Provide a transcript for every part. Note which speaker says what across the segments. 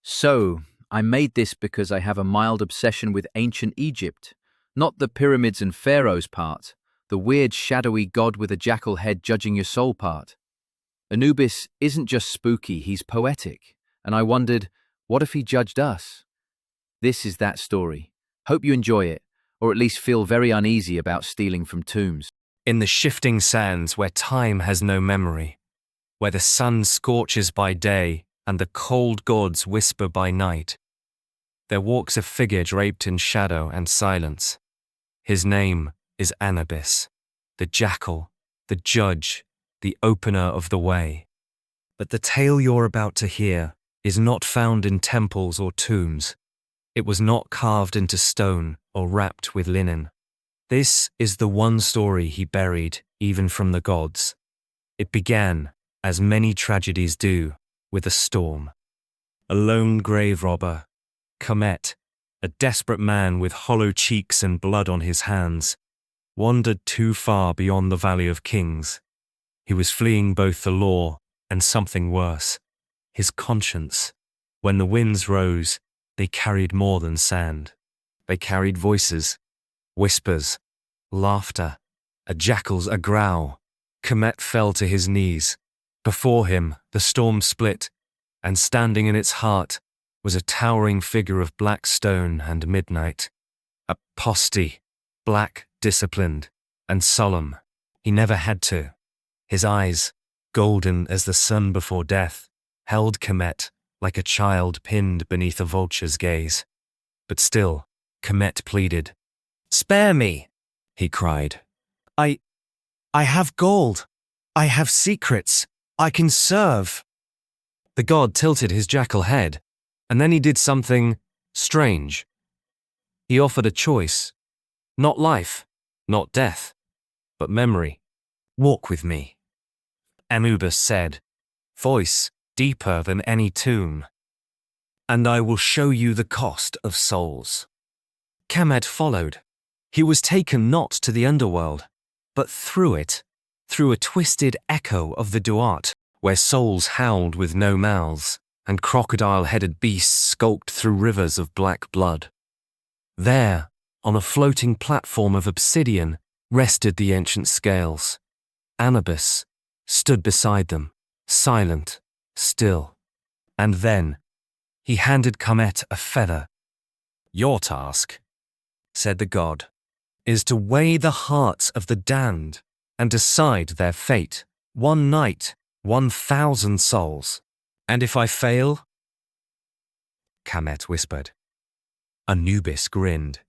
Speaker 1: So, I made this because I have a mild obsession with ancient Egypt. Not the pyramids and pharaohs part, the weird shadowy god with a jackal head judging your soul part. Anubis isn't just spooky, he's poetic. And I wondered, what if he judged us? This is that story. Hope you enjoy it, or at least feel very uneasy about stealing from tombs.
Speaker 2: In the shifting sands where time has no memory, where the sun scorches by day and the cold gods whisper by night, there walks a figure draped in shadow and silence. His name is Anubis, the jackal, the judge, the opener of the way. But the tale you're about to hear is not found in temples or tombs. It was not carved into stone or wrapped with linen. This is the one story he buried even from the gods. It began, as many tragedies do, with a storm. A lone grave robber, Khamet, a desperate man with hollow cheeks and blood on his hands, wandered too far beyond the Valley of Kings. He was fleeing both the law and something worse, his conscience. When the winds rose, they carried more than sand. They carried voices, whispers, laughter, a jackal's a growl. Khamet fell to his knees. Before him, the storm split, and standing in its heart was a towering figure of black stone and midnight. A postie, black, disciplined, and solemn. He never had to. His eyes, golden as the sun before death, held Khamet like a child pinned beneath a vulture's gaze. But still, Khamet pleaded. "Spare me," he cried. I have gold. I have secrets. I can serve." The god tilted his jackal head, and then he did something strange. He offered a choice. Not life, not death, but memory. "Walk with me," Anubis said, voice deeper than any tomb. "And I will show you the cost of souls." Khamet followed. He was taken not to the underworld, but through it, through a twisted echo of the Duat, where souls howled with no mouths, and crocodile-headed beasts skulked through rivers of black blood. There, on a floating platform of obsidian, rested the ancient scales. Anubis stood beside them, silent, still. And then, he handed Khamet a feather. "Your task," said the god, "is to weigh the hearts of the damned and decide their fate. One night, 1,000 souls. And if I fail?" Khamet whispered. Anubis grinned.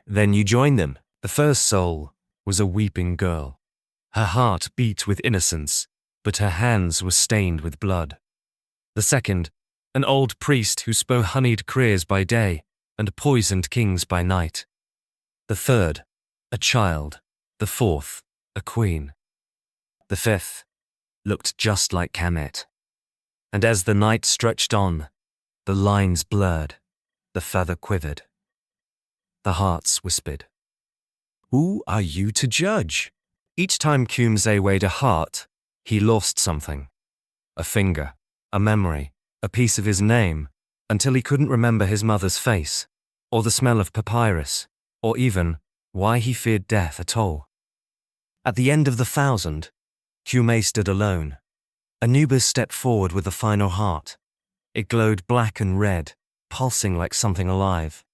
Speaker 2: "Then you join them." The first soul was a weeping girl. Her heart beat with innocence, but her hands were stained with blood. The second, an old priest who spoke honeyed cries by day and poisoned kings by night. The third, a child. The fourth, a queen. The fifth looked just like Khamet. And as the night stretched on, the lines blurred, the feather quivered. The hearts whispered. "Who are you to judge?" Each time Kumse weighed a heart, he lost something. A finger, a memory, a piece of his name, until he couldn't remember his mother's face, or the smell of papyrus, or even why he feared death at all. At the end of the 1,000, Kume stood alone. Anubis stepped forward with the final heart. It glowed black and red, pulsing like something alive.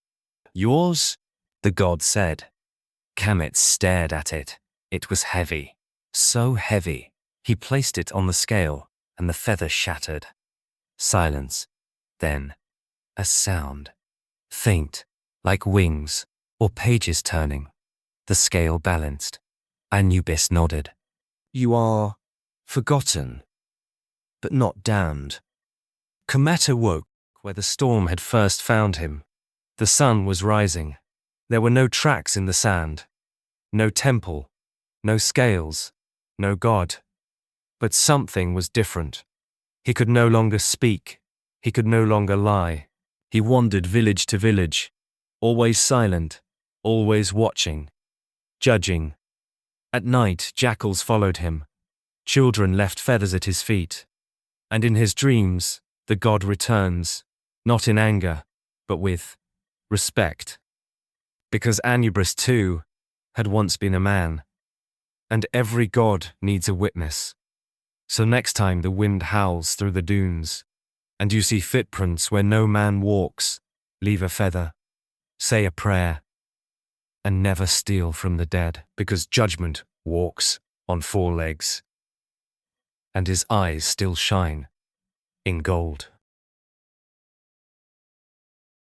Speaker 2: "Yours?" the god said. Khamet stared at it. It was heavy, so heavy. He placed it on the scale, and the feather shattered. Silence. Then, a sound. Faint, like wings, or pages turning. The scale balanced. Anubis nodded. "You are forgotten, but not damned." Khamet awoke where the storm had first found him. The sun was rising. There were no tracks in the sand. No temple, no scales, no god. But something was different. He could no longer speak. He could no longer lie. He wandered village to village, always silent, always watching, judging. At night, jackals followed him. Children left feathers at his feet. And in his dreams, the god returns, not in anger, but with respect. Because Anubis too had once been a man, and every god needs a witness. So next time the wind howls through the dunes, and you see footprints where no man walks, leave a feather, say a prayer, and never steal from the dead, because judgment walks on 4 legs, and his eyes still shine in gold.